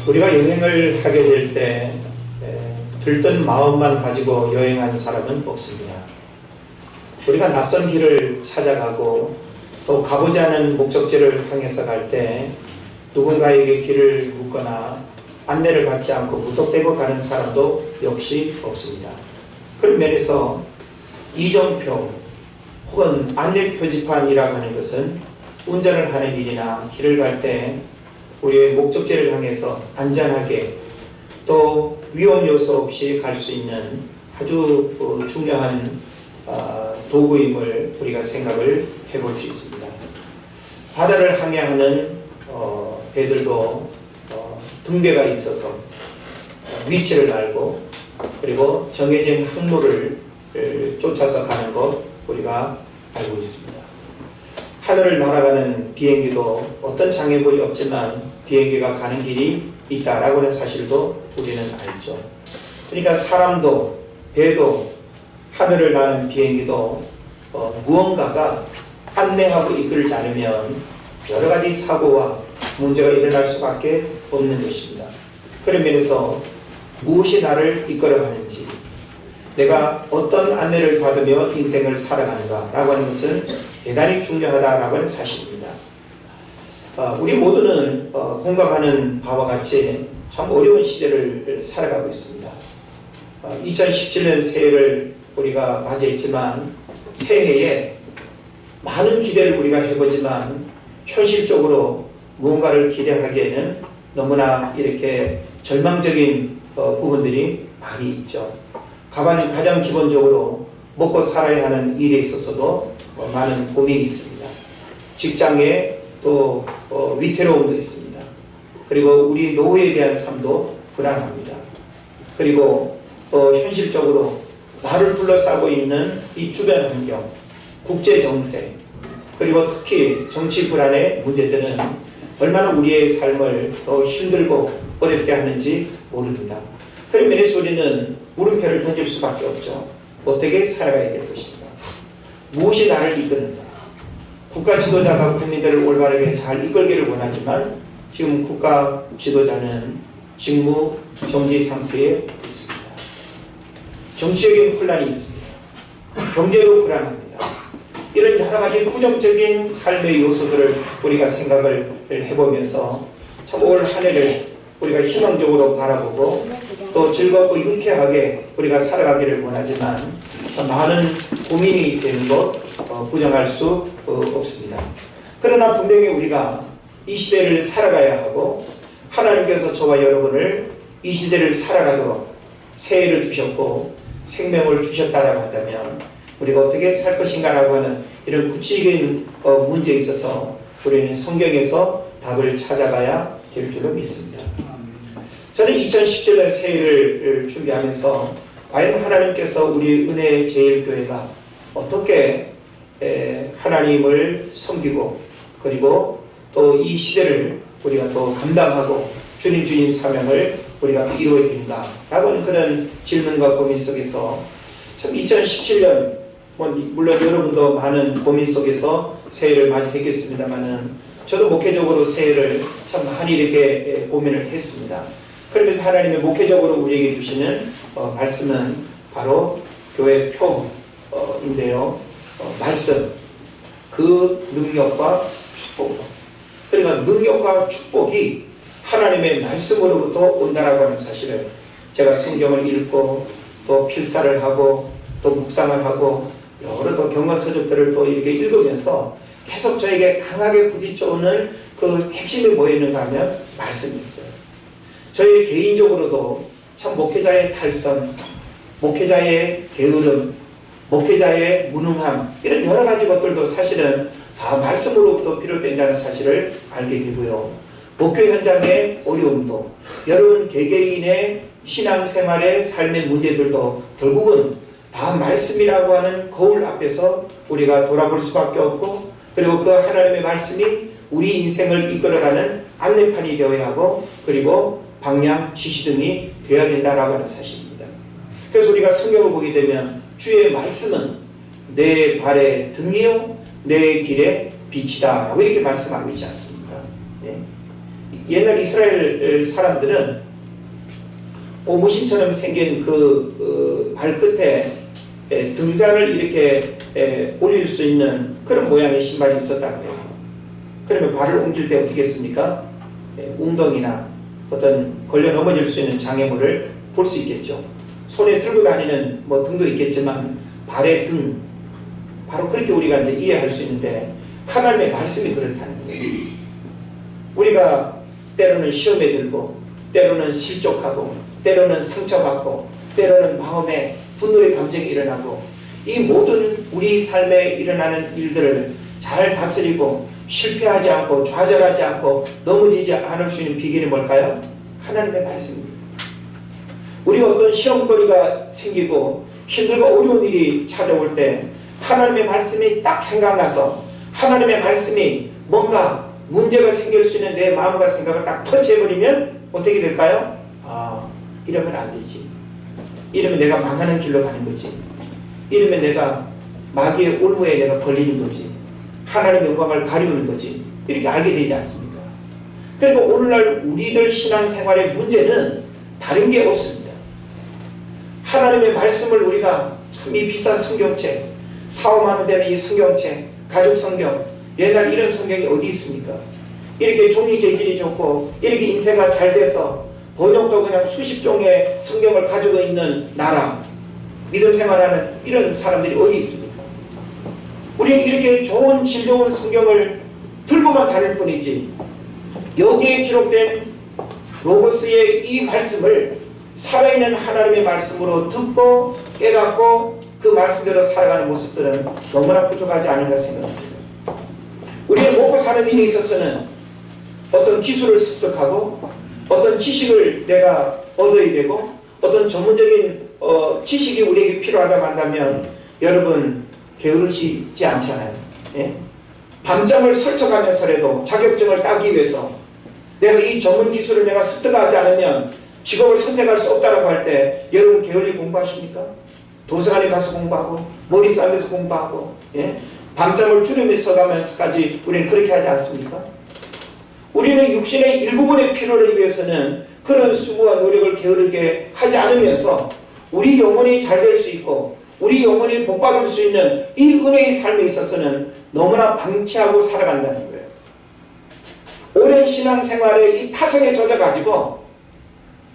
우리가 여행을 하게 될 때 들뜬 마음만 가지고 여행하는 사람은 없습니다. 우리가 낯선 길을 찾아가고 또 가보지 않은 목적지를 향해서 갈 때 누군가에게 길을 묻거나 안내를 받지 않고 무턱대고 가는 사람도 역시 없습니다. 그런 면에서 이정표 혹은 안내 표지판이라고 하는 것은 운전을 하는 일이나 길을 갈 때 우리의 목적지를 향해서 안전하게 또 위험 요소 없이 갈 수 있는 아주 중요한 도구임을 우리가 생각을 해볼 수 있습니다. 바다를 항해하는 배들도 등대가 있어서 위치를 알고 그리고 정해진 항로를 쫓아서 가는 것 우리가 알고 있습니다. 하늘을 날아가는 비행기도 어떤 장애물이 없지만 비행기가 가는 길이 있다라고 하는 사실도 우리는 알죠. 그러니까 사람도 배도 하늘을 나는 비행기도 무언가가 안내하고 이끌지 않으면 여러 가지 사고와 문제가 일어날 수밖에 없는 것입니다. 그런 면에서 무엇이 나를 이끌어가는지 내가 어떤 안내를 받으며 인생을 살아가는가 라고 하는 것은 대단히 중요하다라고 하는 사실입니다. 우리 모두는 공감하는 바와 같이 참 어려운 시대를 살아가고 있습니다. 2017년 새해를 우리가 맞이했지만 새해에 많은 기대를 우리가 해보지만 현실적으로 무언가를 기대하기에는 너무나 이렇게 절망적인 부분들이 많이 있죠. 가장 기본적으로 먹고 살아야 하는 일에 있어서도 많은 고민이 있습니다. 직장에 또 위태로움도 있습니다. 그리고 우리 노후에 대한 삶도 불안합니다. 그리고 또 현실적으로 나를 둘러싸고 있는 이 주변 환경, 국제 정세, 그리고 특히 정치 불안의 문제들은 얼마나 우리의 삶을 더 힘들고 어렵게 하는지 모릅니다. 그런 면에서 우리는 물음표를 던질 수밖에 없죠. 어떻게 살아가야 될 것인가? 무엇이 나를 이끄는가? 국가 지도자가 국민들을 올바르게 잘 이끌기를 원하지만 지금 국가 지도자는 직무 정지 상태에 있습니다. 정치적인 혼란이 있습니다. 경제도 불안합니다. 이런 여러 가지 부정적인 삶의 요소들을 우리가 생각을 해보면서 참 올 한 해를 우리가 희망적으로 바라보고 또 즐겁고 유쾌하게 우리가 살아가기를 원하지만 많은 고민이 되는 것 부정할 수 없습니다. 그러나 분명히 우리가 이 시대를 살아가야 하고 하나님께서 저와 여러분을 이 시대를 살아가도록 새해를 주셨고 생명을 주셨다라고 한다면 우리가 어떻게 살 것인가라고 하는 이런 구체적인 문제에 있어서 우리는 성경에서 답을 찾아가야 될 줄로 믿습니다. 저는 2017년 새해를 준비하면서 과연 하나님께서 우리 은혜의 제일교회가 어떻게 하나님을 섬기고 그리고 또 이 시대를 우리가 또 감당하고 주님 사명을 우리가 이루어야 된다 라고 하는 그런 질문과 고민 속에서 참 2017년 물론 여러분도 많은 고민 속에서 새해를 맞이했겠습니다만은 저도 목회적으로 새해를 참 많이 이렇게 고민을 했습니다. 그러면서 하나님의 목회적으로 우리에게 주시는 말씀은 바로 교회 표인데요. 말씀, 그 능력과 축복. 그러니까 능력과 축복이 하나님의 말씀으로부터 온다라고 하는 사실을 제가 성경을 읽고 또 필사를 하고 또 묵상을 하고 여러 또 경건서적들을 또 이렇게 읽으면서 계속 저에게 강하게 부딪혀오는 그 핵심이 뭐였는가 하면 말씀이었어요. 저희 개인적으로도 참 목회자의 탈선, 목회자의 게으름, 목회자의 무능함 이런 여러 가지 것들도 사실은 다 말씀으로부터 비롯된다는 사실을 알게 되고요. 목회 현장의 어려움도 여러분 개개인의 신앙생활의 삶의 문제들도 결국은 다 말씀이라고 하는 거울 앞에서 우리가 돌아볼 수밖에 없고 그리고 그 하나님의 말씀이 우리 인생을 이끌어가는 안내판이 되어야 하고 그리고 방향 지시등이 되어야 된다라고 하는 사실입니다. 그래서 우리가 성경을 보게 되면 주의 말씀은 내 발의 등이요 내 길의 빛이다 라고 이렇게 말씀하고 있지 않습니까? 예. 옛날 이스라엘 사람들은 고무신처럼 생긴 그 발끝에 등잔을 이렇게 올릴 수 있는 그런 모양의 신발이 있었다고요. 그러면 발을 옮길 때 어떻게 했습니까? 웅덩이나 어떤 걸려 넘어질 수 있는 장애물을 볼 수 있겠죠. 손에 들고 다니는 뭐 등도 있겠지만 발의 등, 바로 그렇게 우리가 이제 이해할 수 있는데, 하나님의 말씀이 그렇다는 거예요. 우리가 때로는 시험에 들고, 때로는 실족하고, 때로는 상처받고, 때로는 마음에 분노의 감정이 일어나고, 이 모든 우리 삶에 일어나는 일들을 잘 다스리고 실패하지 않고 좌절하지 않고 넘어지지 않을 수 있는 비결이 뭘까요? 하나님의 말씀입니다. 우리가 어떤 시험거리가 생기고 힘들고 어려운 일이 찾아올 때 하나님의 말씀이 딱 생각나서 하나님의 말씀이 뭔가 문제가 생길 수 있는 내 마음과 생각을 딱 터치해버리면 어떻게 될까요? 이러면 안 되지. 이러면 내가 망하는 길로 가는 거지. 이러면 내가 마귀의 올무에 내가 걸리는 거지. 하나님의 영광을 가리우는 거지. 이렇게 알게 되지 않습니까? 그리고 오늘날 우리들 신앙생활의 문제는 다른 게 없습니다. 하나님의 말씀을 우리가 참 이 비싼 성경책, 사업하는 데는 이 성경책, 가족 성경, 옛날 이런 성경이 어디 있습니까? 이렇게 종이 재질이 좋고 이렇게 인쇄가 잘 돼서 번역도 그냥 수십 종의 성경을 가지고 있는 나라, 믿음 생활하는 이런 사람들이 어디 있습니까? 우리는 이렇게 좋은 질 좋은 성경을 들고만 다닐 뿐이지, 여기에 기록된 로고스의 이 말씀을 살아있는 하나님의 말씀으로 듣고 깨닫고 그 말씀대로 살아가는 모습들은 너무나 부족하지 않은가 생각합니다. 우리의 먹고 사는 일에 있어서는 어떤 기술을 습득하고 어떤 지식을 내가 얻어야 되고 어떤 전문적인 지식이 우리에게 필요하다고 한다면 여러분 게으르지 않잖아요. 예? 밤잠을 설쳐가면서라도 자격증을 따기 위해서 내가 이 전문 기술을 내가 습득하지 않으면 직업을 선택할 수 없다고 할 때 여러분 게을리 공부하십니까? 도서관에 가서 공부하고 머리 싸면서 공부하고 예? 밤잠을 줄이면서 가면서까지 우리는 그렇게 하지 않습니까? 우리는 육신의 일부분의 필요를 위해서는 그런 수고와 노력을 게으르게 하지 않으면서 우리 영혼이 잘 될 수 있고 우리 영혼이 복받을 수 있는 이 은혜의 삶에 있어서는 너무나 방치하고 살아간다는 거예요. 오랜 신앙생활에 이 타성에 젖어가지고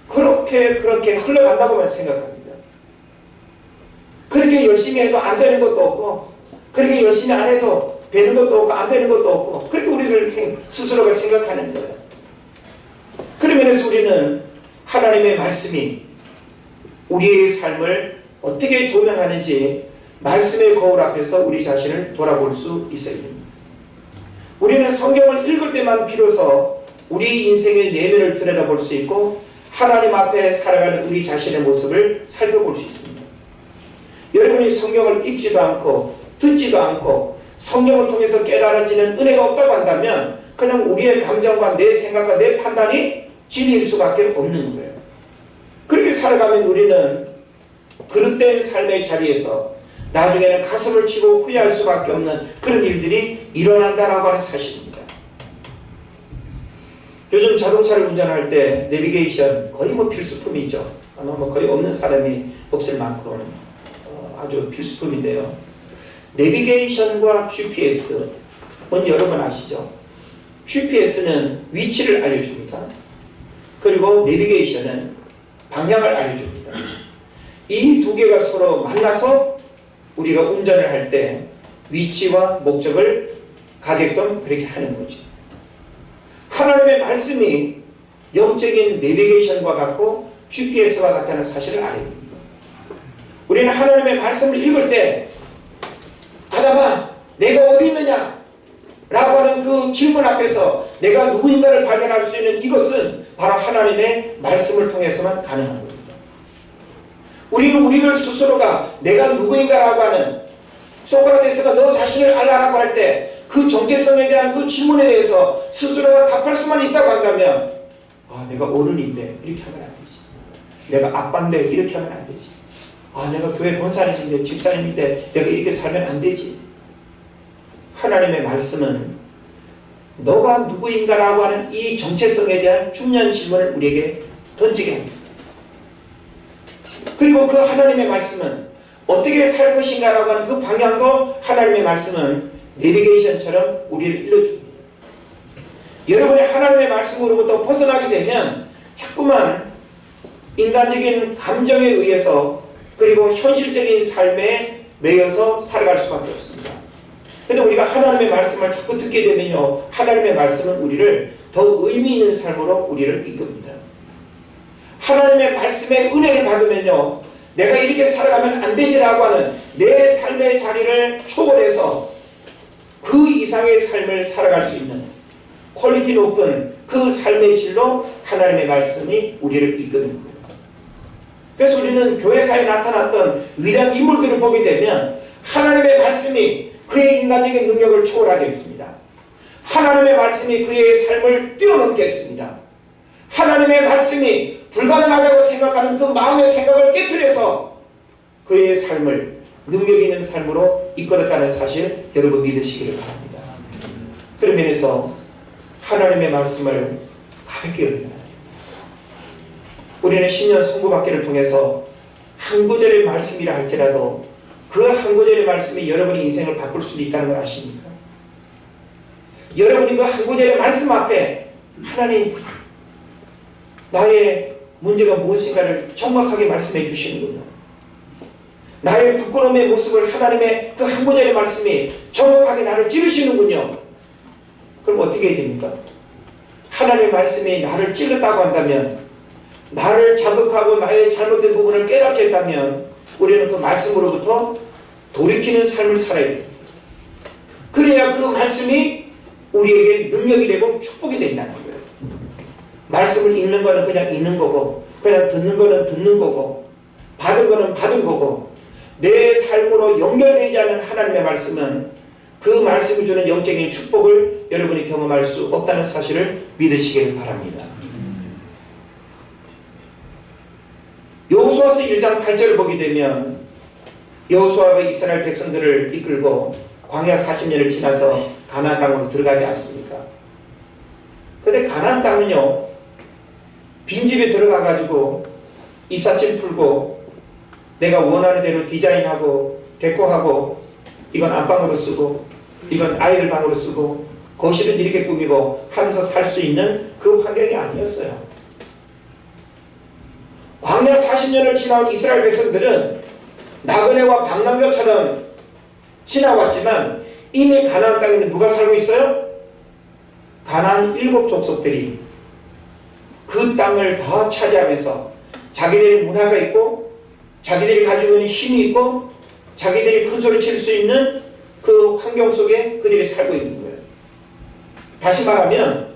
그렇게 흘러간다고만 생각합니다. 그렇게 열심히 해도 안 되는 것도 없고 그렇게 열심히 안 해도 되는 것도 없고 안 되는 것도 없고 그렇게 우리를 스스로가 생각하는 거예요. 그런 면에서 우리는 하나님의 말씀이 우리의 삶을 어떻게 조명하는지 말씀의 거울 앞에서 우리 자신을 돌아볼 수 있어야 됩니다. 우리는 성경을 읽을 때만 비로소 우리 인생의 내면을 들여다볼 수 있고 하나님 앞에 살아가는 우리 자신의 모습을 살펴볼 수 있습니다. 여러분이 성경을 읽지도 않고 듣지도 않고 성경을 통해서 깨달아지는 은혜가 없다고 한다면 그냥 우리의 감정과 내 생각과 내 판단이 진리일 수밖에 없는 거예요. 그렇게 살아가면 우리는 그릇된 삶의 자리에서 나중에는 가슴을 치고 후회할 수밖에 없는 그런 일들이 일어난다라고 하는 사실입니다. 요즘 자동차를 운전할 때 내비게이션 거의 필수품이죠. 아마 거의 없는 사람이 없을 만큼 아주 필수품인데요. 내비게이션과 GPS, 뭔지 여러분 아시죠? GPS는 위치를 알려줍니다. 그리고 내비게이션은 방향을 알려줍니다. 이 두 개가 서로 만나서 우리가 운전을 할 때 위치와 목적을 가게끔 그렇게 하는 거죠. 하나님의 말씀이 영적인 내비게이션과 같고 GPS와 같다는 사실을 알아야 됩니다. 우리는 하나님의 말씀을 읽을 때 아담아 내가 어디 있느냐 라고 하는 그 질문 앞에서 내가 누구인가를 발견할 수 있는 이것은 바로 하나님의 말씀을 통해서만 가능한 겁니다. 우리는 우리들 스스로가 내가 누구인가라고 하는 소크라테스가 너 자신을 알아라고 할 때 그 정체성에 대한 그 질문에 대해서 스스로가 답할 수만 있다고 한다면 내가 어른인데 이렇게 하면 안 되지. 내가 아빠인데 이렇게 하면 안 되지. 내가 교회 권사님인데 집사님인데 내가 이렇게 살면 안 되지. 하나님의 말씀은 너가 누구인가라고 하는 이 정체성에 대한 중요한 질문을 우리에게 던지게 합니다. 그리고 그 하나님의 말씀은 어떻게 살 것인가라고 하는 그 방향도 하나님의 말씀은 내비게이션처럼 우리를 일러줍니다. 여러분이 하나님의 말씀으로부터 벗어나게 되면 자꾸만 인간적인 감정에 의해서 그리고 현실적인 삶에 매여서 살아갈 수밖에 없습니다. 그런데 우리가 하나님의 말씀을 자꾸 듣게 되면요, 하나님의 말씀은 우리를 더 의미 있는 삶으로 우리를 이끕니다. 하나님의 말씀의 은혜를 받으면요, 내가 이렇게 살아가면 안 되지라고 하는 내 삶의 자리를 초월해서 그 이상의 삶을 살아갈 수 있는 퀄리티 높은 그 삶의 질로 하나님의 말씀이 우리를 이끄는 거예요. 그래서 우리는 교회사에 나타났던 위대한 인물들을 보게 되면 하나님의 말씀이 그의 인간적인 능력을 초월하게 했습니다. 하나님의 말씀이 그의 삶을 뛰어넘게 했습니다. 하나님의 말씀이 불가능하다고 생각하는 그 마음의 생각을 깨트려서 그의 삶을 능력 있는 삶으로 이끌었다는 사실 여러분 믿으시기를 바랍니다. 그런 면에서 하나님의 말씀을 가볍게 여기면 안 됩니다. 우리는 신년 송구받기를 통해서 한 구절의 말씀이라 할지라도 그 한 구절의 말씀이 여러분의 인생을 바꿀 수도 있다는 걸 아십니까? 여러분이 그 한 구절의 말씀 앞에 하나님 나의 문제가 무엇인가를 정확하게 말씀해 주시는군요. 나의 부끄러움의 모습을 하나님의 그 한 구절의 말씀이 정확하게 나를 찌르시는군요. 그럼 어떻게 해야 됩니까? 하나님의 말씀이 나를 찔렀다고 한다면, 나를 자극하고 나의 잘못된 부분을 깨닫게 했다면 우리는 그 말씀으로부터 돌이키는 삶을 살아야 됩니다. 그래야 그 말씀이 우리에게 능력이 되고 축복이 된다는 거예요. 말씀을 읽는 거는 그냥 읽는 거고, 그냥 듣는 거는 듣는 거고, 받은 거는 받은 거고, 내 삶으로 연결되지 않은 하나님의 말씀은 그 말씀이 주는 영적인 축복을 여러분이 경험할 수 없다는 사실을 믿으시기를 바랍니다. 여호수아서 1장 8절을 보게 되면 여호수아가 이스라엘 백성들을 이끌고 광야 40년을 지나서 가나안 땅으로 들어가지 않습니까? 근데 가나안 땅은요, 빈집에 들어가가지고 이삿짐 풀고 내가 원하는 대로 디자인하고 데코하고 이건 안방으로 쓰고 이건 아이들 방으로 쓰고 거실은 이렇게 꾸미고 하면서 살 수 있는 그 환경이 아니었어요. 광야 40년을 지나온 이스라엘 백성들은 나그네와 방랑자처럼 지나왔지만 이미 가나안 땅에는 누가 살고 있어요? 가나안 7 족속들이 그 땅을 다 차지하면서 자기들의 문화가 있고 자기들이 가지고 있는 힘이 있고 자기들이 큰 소리 칠 수 있는 그 환경 속에 그들이 살고 있는 거예요. 다시 말하면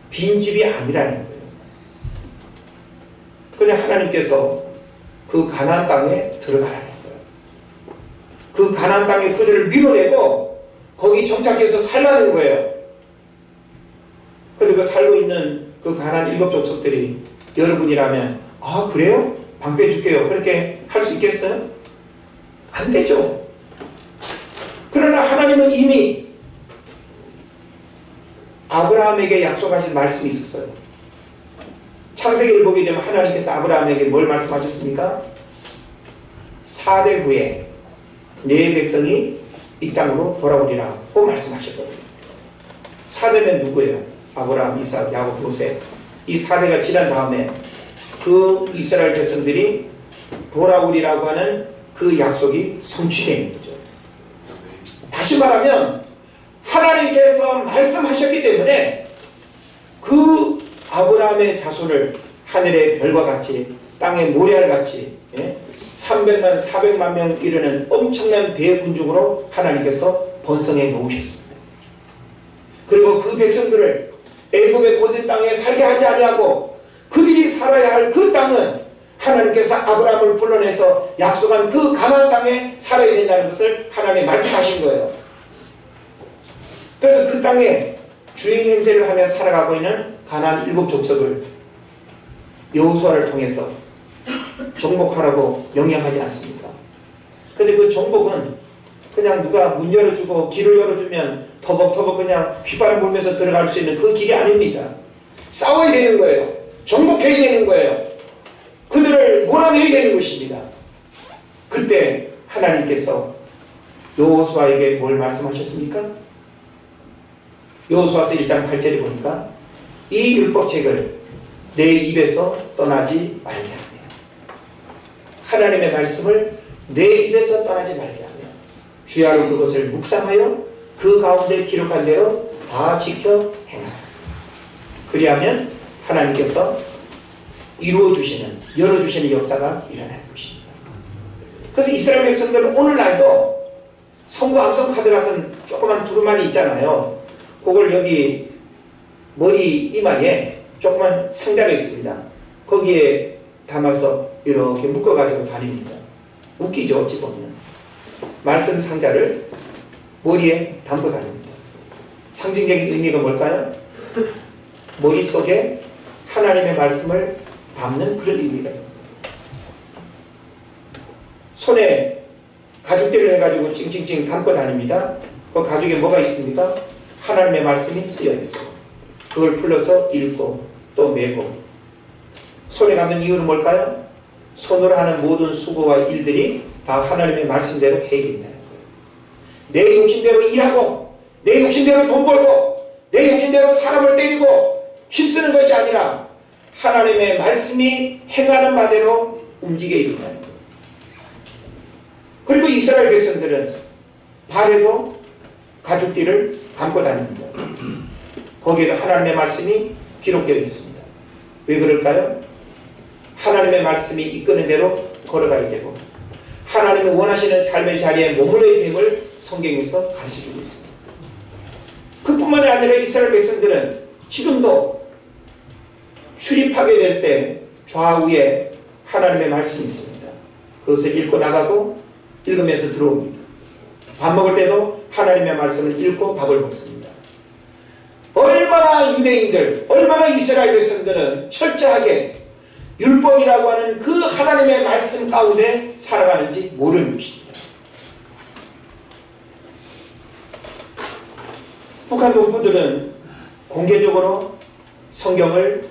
빈집이 아니라는 거예요. 그냥 하나님께서 그 가나안 땅에 들어가라는 거예요. 그 가나안 땅에 그들을 밀어내고 거기 정착해서 살라는 거예요. 그리고 살고 있는 그 가나안 7 족속들이 여러분이라면 아 그래요? 방 빼줄게요. 그렇게 할 수 있겠어요? 안 되죠. 그러나 하나님은 이미 아브라함에게 약속하신 말씀이 있었어요. 창세기를 보게 되면 하나님께서 아브라함에게 뭘 말씀하셨습니까? 4대 후에 네 백성이 이 땅으로 돌아오리라고 말씀하셨거든요. 4대는 누구예요? 아브라함, 이삭, 야곱, 요셉. 이 4대가 지난 다음에 그 이스라엘 백성들이 돌아오리라고 하는 그 약속이 성취되는 거죠. 다시 말하면 하나님께서 말씀하셨기 때문에 그 아브라함의 자손을 하늘의 별과 같이 땅의 모래알같이 300만 400만 명 이르는 엄청난 대군중으로 하나님께서 번성해 놓으셨습니다. 그리고 그 백성들을 애굽의 고센 땅에 살게 하지 아니하고 그들이 살아야 할 그 땅은 하나님께서 아브라함을 불러내서 약속한 그 가나안 땅에 살아야 된다는 것을 하나님이 말씀하신 거예요. 그래서 그 땅에 주인 행세를 하며 살아가고 있는 가나안 7 족속을 여호수아를 통해서 정복하라고 명령하지 않습니까? 그런데 그 정복은 그냥 누가 문 열어주고 길을 열어주면 터벅터벅 그냥 휘바람 불면서 들어갈 수 있는 그 길이 아닙니다. 싸워야 되는 거예요. 정복해야 되는 거예요. 그들을 몰아내야 되는 것입니다. 그때 하나님께서 여호수아에게 뭘 말씀하셨습니까? 여호수아서 1장 8절에 보니까 이 율법책을 내 입에서 떠나지 말게 하며, 하나님의 말씀을 내 입에서 떠나지 말게 하며 주야로 그것을 묵상하여 그 가운데 기록한 대로 다 지켜 행하라. 그리하면 하나님께서 이루어주시는, 열어주시는 역사가 일어날 것입니다. 그래서 이스라엘 백성들은 오늘날도 선거 암송 카드 같은 조그만 두루마리 있잖아요. 그걸 여기 머리 이마에 조그만 상자가 있습니다. 거기에 담아서 이렇게 묶어가지고 다닙니다. 웃기죠, 어찌 보면. 말씀 상자를 머리에 담고 다닙니다. 상징적인 의미가 뭘까요? 머릿속에 하나님의 말씀을 담는 그런 의미가 있습니다. 손에 가죽들을 해가지고 찡찡찡 담고 다닙니다. 그 가죽에 뭐가 있습니까? 하나님의 말씀이 쓰여 있어요. 그걸 풀러서 읽고 또 메고. 손에 감는 이유는 뭘까요? 손으로 하는 모든 수고와 일들이 다 하나님의 말씀대로 해결된다는 거예요. 내 욕심대로 일하고, 내 욕심대로 돈 벌고, 내 욕심대로 사람을 때리고 힘쓰는 것이 아니라 하나님의 말씀이 행하는 바대로 움직여야 된다는 거예요. 그리고 이스라엘 백성들은 발에도 가죽띠를 감고 다닙니다. 거기에도 하나님의 말씀이 기록되어 있습니다. 왜 그럴까요? 하나님의 말씀이 이끄는 대로 걸어가야 되고 하나님이 원하시는 삶의 자리에 머물러야 됨을 성경에서 가르쳐주고 있습니다. 그뿐만이 아니라 이스라엘 백성들은 지금도 출입하게 될 때 좌우에 하나님의 말씀이 있습니다. 그것을 읽고 나가고 읽으면서 들어옵니다. 밥 먹을 때도 하나님의 말씀을 읽고 밥을 먹습니다. 얼마나 유대인들, 얼마나 이스라엘 백성들은 철저하게 율법이라고 하는 그 하나님의 말씀 가운데 살아가는지 모르는 것입니다. 북한 농부들은 공개적으로 성경을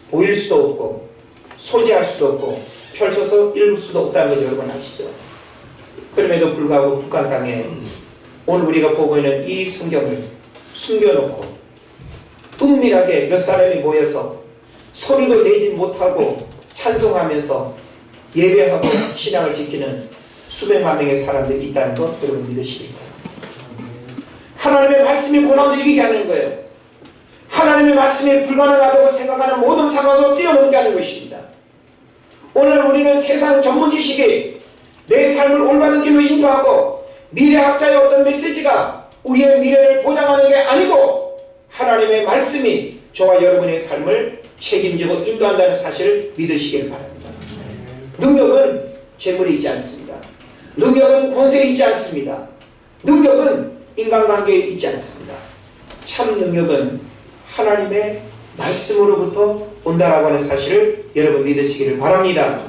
보일 수도 없고 소지할 수도 없고 펼쳐서 읽을 수도 없다는 걸 여러분 아시죠? 그럼에도 불구하고 북한 땅에 오늘 우리가 보고 있는 이 성경을 숨겨놓고 은밀하게 몇 사람이 모여서 소리도 내지 못하고 찬송하면서 예배하고 신앙을 지키는 수백만 명의 사람들이 있다는 것 여러분 믿으시기 바랍니다. 하나님의 말씀이 고난을 이기게 하는 거예요. 하나님의 말씀이 불가능하다고 생각하는 모든 상황을 뛰어넘게 하는 것입니다. 오늘 우리는 세상 전문 지식이 내 삶을 올바른 길로 인도하고 미래학자의 어떤 메시지가 우리의 미래를 보장하는 게 아니고 하나님의 말씀이 저와 여러분의 삶을 책임지고 인도한다는 사실을 믿으시길 바랍니다. 능력은 재물이 있지 않습니다. 능력은 권세에 있지 않습니다. 능력은 인간관계에 있지 않습니다. 참 능력은 하나님의 말씀으로부터 온다라고 하는 사실을 여러분 믿으시기를 바랍니다.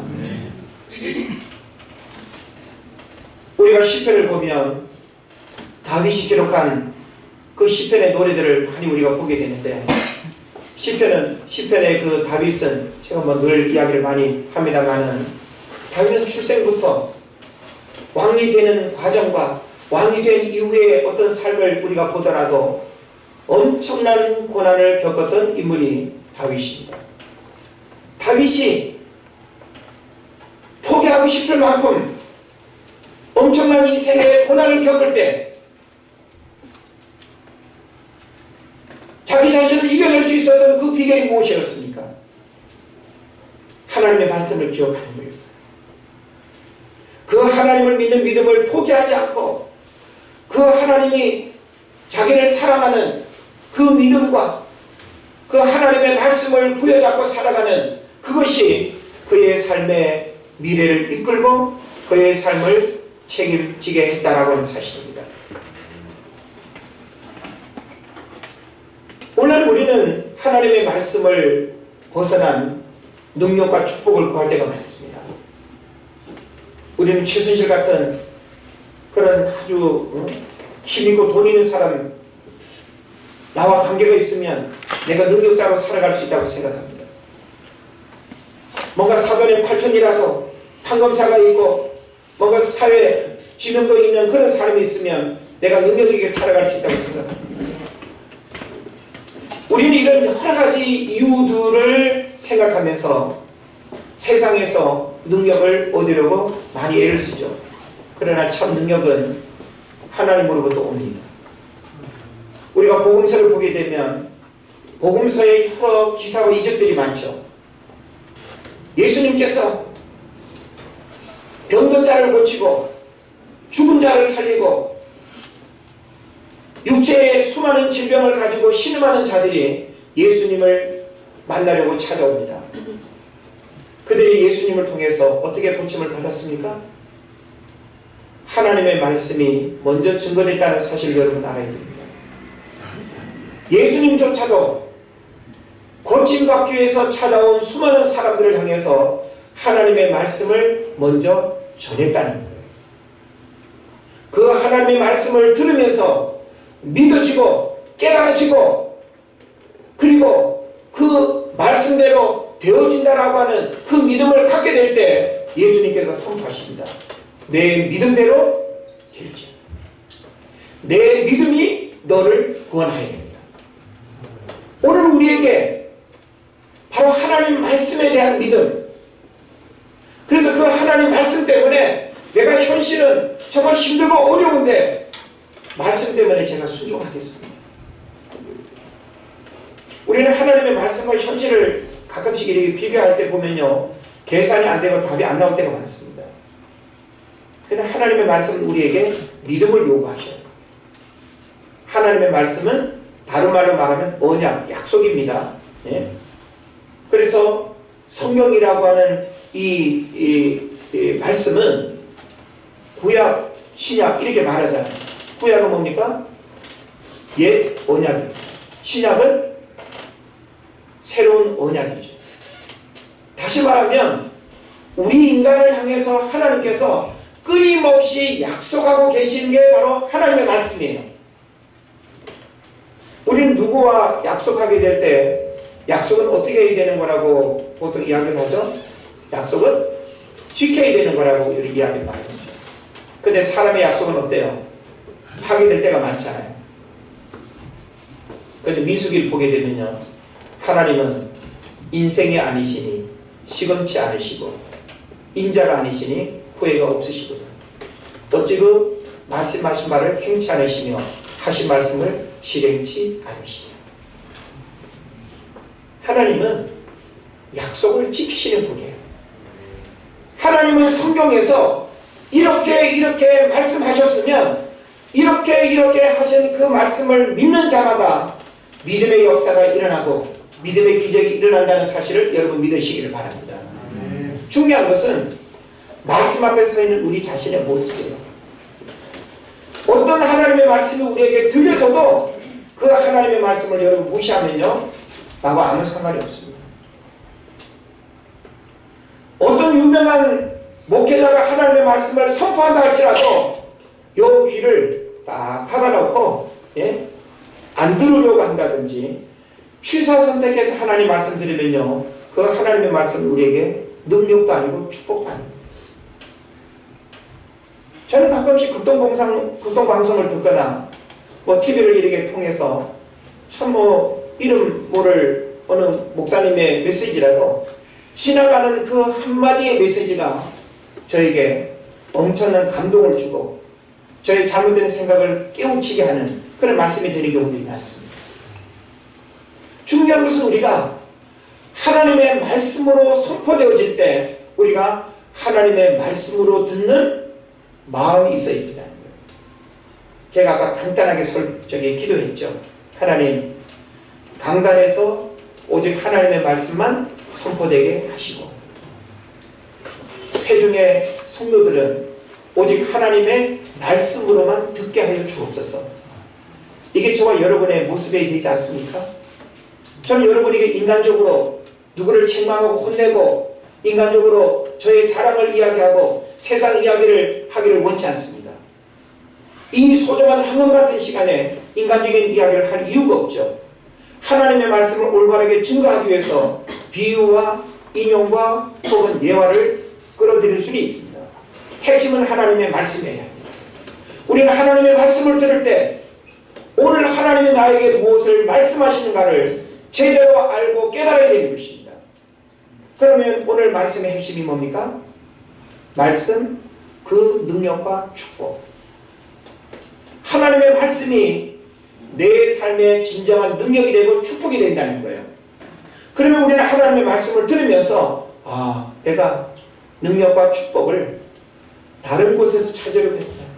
우리가 시편을 보면 다윗이 기록한 그 시편의 노래들을 많이 우리가 보게 되는데 시편의 그 다윗은 제가 뭐 늘 이야기를 많이 합니다만은 다윗은 출생부터 왕이 되는 과정과 왕이 된 이후의 어떤 삶을 우리가 보더라도 엄청난 고난을 겪었던 인물이 다윗입니다. 다윗이 포기하고 싶을 만큼 엄청난 인생의 고난을 겪을 때 자기 자신을 이겨낼 수 있었던 그 비결이 무엇이었습니까? 하나님의 말씀을 기억하는 거였어요. 그 하나님을 믿는 믿음을 포기하지 않고 그 하나님이 자기를 사랑하는 그 믿음과 그 하나님의 말씀을 부여잡고 살아가는 그것이 그의 삶의 미래를 이끌고 그의 삶을 책임지게 했다라고 하는 사실입니다. 오늘 우리는 하나님의 말씀을 벗어난 능력과 축복을 구할 때가 많습니다. 우리는 최순실 같은 그런 아주 힘있고 돈 있는 사람 나와 관계가 있으면 내가 능력자로 살아갈 수 있다고 생각합니다. 뭔가 사돈의 팔촌이라도 판검사가 있고 뭔가 사회 지명도 있는 그런 사람이 있으면 내가 능력 있게 살아갈 수 있다고 생각합니다. 우리는 이런 여러 가지 이유들을 생각하면서 세상에서 능력을 얻으려고 많이 애를 쓰죠. 그러나 참 능력은 하나님으로부터 옵니다. 우리가 복음서를 보게 되면 복음서에 여러 기사와 이적들이 많죠. 예수님께서 병든 자를 고치고 죽은 자를 살리고 육체에 수많은 질병을 가지고 신음하는 자들이 예수님을 만나려고 찾아옵니다. 그들이 예수님을 통해서 어떻게 고침을 받았습니까? 하나님의 말씀이 먼저 증거됐다는 사실을 여러분 알아야 됩니다. 예수님조차도 고침받기 위해서 찾아온 수많은 사람들을 향해서 하나님의 말씀을 먼저 전했다는 거예요. 그 하나님의 말씀을 들으면서 믿어지고 깨달아지고 그리고 그 말씀대로 되어진다라고 하는 그 믿음을 갖게 될 때 예수님께서 선포하십니다. 내 믿음대로 될지. 내 믿음이 너를 구원하여 됩니다. 오늘 우리에게 바로 하나님 말씀에 대한 믿음, 그래서 그 하나님 말씀 때문에 내가 현실은 정말 힘들고 어려운데 말씀 때문에 제가 순종하겠습니다. 우리는 하나님의 말씀과 현실을 가끔씩 이렇게 비교할 때 보면요, 계산이 안 되고 답이 안 나올 때가 많습니다. 그런데 하나님의 말씀은 우리에게 믿음을 요구하셔요. 하나님의 말씀은 다른 말로 말하면 언약, 약속입니다. 예? 그래서 성경이라고 하는 이 말씀은 구약, 신약 이렇게 말하잖아요. 구약은 뭡니까? 옛 언약입니다. 신약은 새로운 언약이죠. 다시 말하면 우리 인간을 향해서 하나님께서 끊임없이 약속하고 계시는 게 바로 하나님의 말씀이에요. 우리는 누구와 약속하게 될 때 약속은 어떻게 해야 되는 거라고 보통 이야기를 하죠? 약속은 지켜야 되는 거라고 이렇게 이야기를 많이 하죠. 근데 사람의 약속은 어때요? 파괴될 때가 많잖아요. 그런데 민수기를 보게 되면요, 하나님은 인생이 아니시니 시건치 않으시고 인자가 아니시니 후회가 없으시거든. 어찌 그 말씀하신 말을 행치 않으시며 하신 말씀을 실행치 않으시냐. 하나님은 약속을 지키시는 분이에요. 하나님은 성경에서 이렇게 말씀하셨으면 이렇게 하신 그 말씀을 믿는 자마다 믿음의 역사가 일어나고 믿음의 기적이 일어난다는 사실을 여러분 믿으시기를 바랍니다. 중요한 것은 말씀 앞에 서 있는 우리 자신의 모습이에요. 어떤 하나님의 말씀이 우리에게 들려져도 그 하나님의 말씀을 여러분 무시하면요, 나하고 아무 상관이 없습니다. 어떤 유명한 목회자가 하나님의 말씀을 선포한다 할지라도 요 귀를 딱 닫아놓고 안 들으려고 한다든지 취사 선택해서 하나님 말씀 들으면요, 그 하나님의 말씀은 우리에게 능력도 아니고 축복도 아닙니다. 저는 가끔씩 극동방송을 듣거나 TV를 이렇게 통해서 참 이름 모를 어느 목사님의 메시지라도 지나가는 그 한마디의 메시지가 저에게 엄청난 감동을 주고 저의 잘못된 생각을 깨우치게 하는 그런 말씀이 되는 경우들이 많습니다. 중요한 것은 우리가 하나님의 말씀으로 선포되어질 때 우리가 하나님의 말씀으로 듣는 마음이 있어야 된다는 거예요. 제가 아까 간단하게 기도했죠. 하나님, 강단에서 오직 하나님의 말씀만 선포되게 하시고 회중의 성도들은 오직 하나님의 말씀으로만 듣게 하여 주옵소서. 이게 저와 여러분의 모습이 되지 않습니까? 저는 여러분에게 인간적으로 누구를 책망하고 혼내고 인간적으로 저의 자랑을 이야기하고 세상 이야기를 하기를 원치 않습니다. 이 소중한 황금 같은 시간에 인간적인 이야기를 할 이유가 없죠. 하나님의 말씀을 올바르게 증거하기 위해서 비유와 인용과 혹은 예화를 끌어들일 수는 있습니다. 핵심은 하나님의 말씀이에요. 우리는 하나님의 말씀을 들을 때 오늘 하나님이 나에게 무엇을 말씀하시는가를 제대로 알고 깨달아야 되는 것입니다. 그러면 오늘 말씀의 핵심이 뭡니까? 말씀, 그 능력과 축복. 하나님의 말씀이 내 삶의 진정한 능력이 되고 축복이 된다는 거예요. 그러면 우리는 하나님의 말씀을 들으면서 내가 능력과 축복을 다른 곳에서 찾으려고 했구나.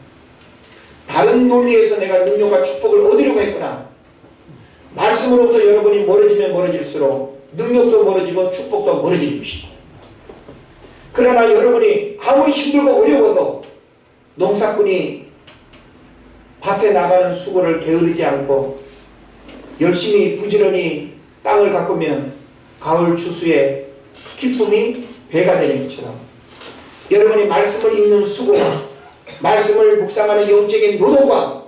다른 논리에서 내가 능력과 축복을 얻으려고 했구나. 말씀으로부터 여러분이 멀어지면 멀어질수록 능력도 멀어지고 축복도 멀어지는 것입니다. 그러나 여러분이 아무리 힘들고 어려워도 농사꾼이 밭에 나가는 수고를 게으르지 않고 열심히 부지런히 땅을 가꾸면 가을 추수에 기쁨이 배가 되는 것처럼 여러분이 말씀을 읽는 수고와 말씀을 묵상하는 영적인 노동과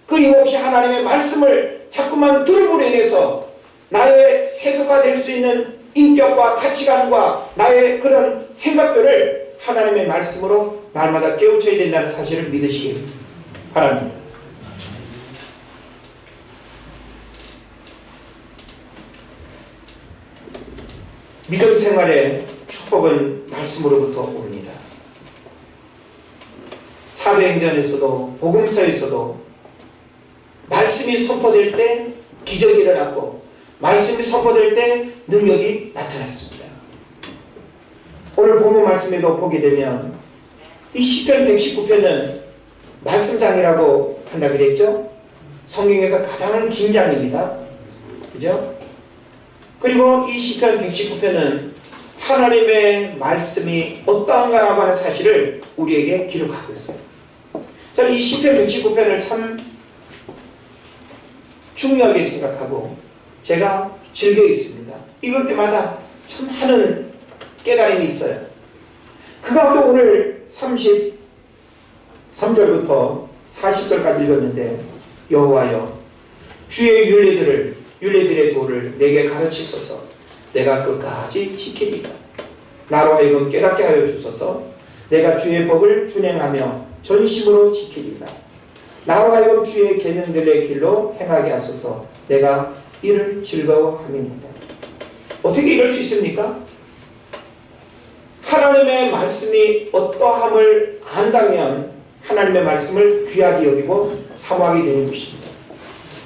끊임없이 하나님의 말씀을 자꾸만 들음으로 인해서 나의 세속화 될 수 있는 인격과 가치관과 나의 그런 생각들을 하나님의 말씀으로 날마다 깨우쳐야 된다는 사실을 믿으시기 바랍니다. 믿음 생활의 축복은 말씀으로부터 옵니다. 사도행전에서도 복음서에서도 말씀이 선포될 때 기적이 일어났고 말씀이 선포될 때 능력이 나타났습니다. 오늘 본문 말씀에도 보게 되면 이 시편 119편은 말씀장이라고 한다 그랬죠? 성경에서 가장 긴 장입니다. 그죠? 그리고 이 시편 119편은 하나님의 말씀이 어떠한가라고 하는 사실을 우리에게 기록하고 있어요. 저는 이 시편 119편을 참 중요하게 생각하고 제가 즐겨 있습니다. 읽을 때마다 참 많은 깨달음이 있어요. 그 가운데 오늘 33절부터 40절까지 읽었는데 여호와여 주의 윤례들의 도를 내게 가르치소서. 내가 끝까지 지키리라. 나로 하여금 깨닫게 하여 주소서. 내가 주의 법을 준행하며 전심으로 지키리라. 나로 하여금 주의 계명들의 길로 행하게 하소서. 내가 이를 즐거워함이니이다. 어떻게 이럴 수 있습니까? 하나님의 말씀이 어떠함을 안다면 하나님의 말씀을 귀하게 여기고 사모하게 되는 것입니다.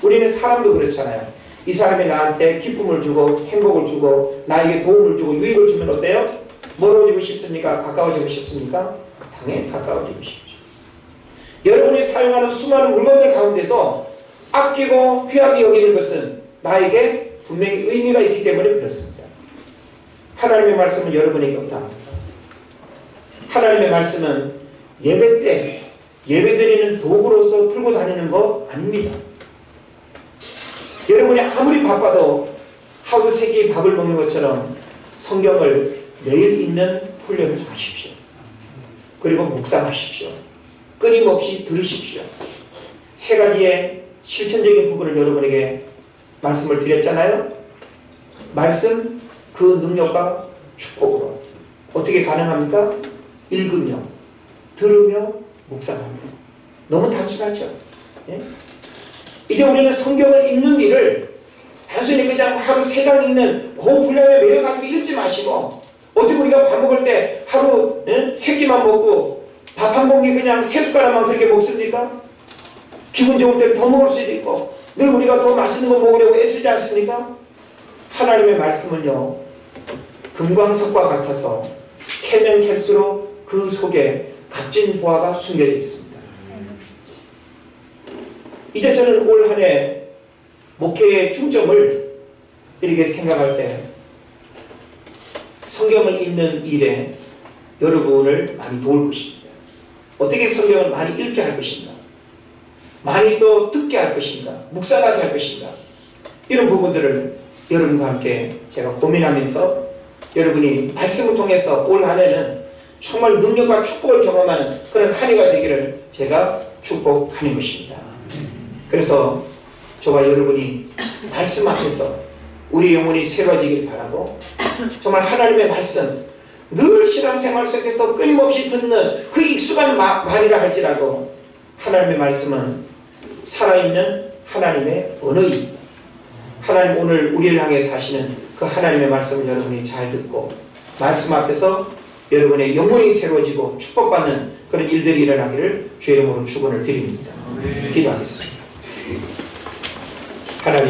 우리는 사람도 그렇잖아요. 이 사람이 나한테 기쁨을 주고 행복을 주고 나에게 도움을 주고 유익을 주면 어때요? 멀어지고 싶습니까? 가까워지고 싶습니까? 당연히 가까워지고 싶죠. 여러분이 사용하는 수많은 물건들 가운데도 아끼고 귀하게 여기는 것은 나에게 분명히 의미가 있기 때문에 그렇습니다. 하나님의 말씀은 여러분에게 없답니다. 하나님의 말씀은 예배 때 예배드리는 도구로서 들고 다니는 거 아닙니다. 여러분이 아무리 바빠도 하루 3끼 밥을 먹는 것처럼 성경을 매일 읽는 훈련을 하십시오. 그리고 묵상하십시오. 끊임없이 들으십시오. 3가지의 실천적인 부분을 여러분에게 말씀을 드렸잖아요. 말씀, 그 능력과 축복으로 어떻게 가능합니까? 읽으며 들으며 묵상하며. 너무 단순하죠. 예? 이제 우리는 성경을 읽는 일을 단순히 그냥 하루 3장 읽는 그 분량에 매여가지고 읽지 마시고 어떻게 우리가 밥 먹을 때 하루 3끼만 먹고 밥 한 공기 그냥 3숟가락만 그렇게 먹습니까? 기분 좋을 때 더 먹을 수도 있고 늘 우리가 더 맛있는 거 먹으려고 애쓰지 않습니까? 하나님의 말씀은요 금광석과 같아서 캐면 캘수록 그 속에 값진 보화가 숨겨져 있습니다. 이제 저는 올 한 해 목회의 중점을 이렇게 생각할 때 성경을 읽는 일에 여러분을 많이 도울 것입니다. 어떻게 성경을 많이 읽게 할 것인가, 많이 또 듣게 할 것인가, 묵상하게 할 것인가, 이런 부분들을 여러분과 함께 제가 고민하면서 여러분이 말씀을 통해서 올 한 해는 정말 능력과 축복을 경험하는 그런 한 해가 되기를 제가 축복하는 것입니다. 그래서 저와 여러분이 말씀 앞에서 우리 영혼이 새로워지길 바라고, 정말 하나님의 말씀 늘 신앙생활 속에서 끊임없이 듣는 그 익숙한 말이라 할지라도 하나님의 말씀은 살아있는 하나님의 언어입니다. 하나님 오늘 우리를 향해 사시는 그 하나님의 말씀을 여러분이 잘 듣고 말씀 앞에서 여러분의 영혼이 새로워지고 축복받는 그런 일들이 일어나기를 주의 이름으로 축원을 드립니다. 기도하겠습니다. 하나님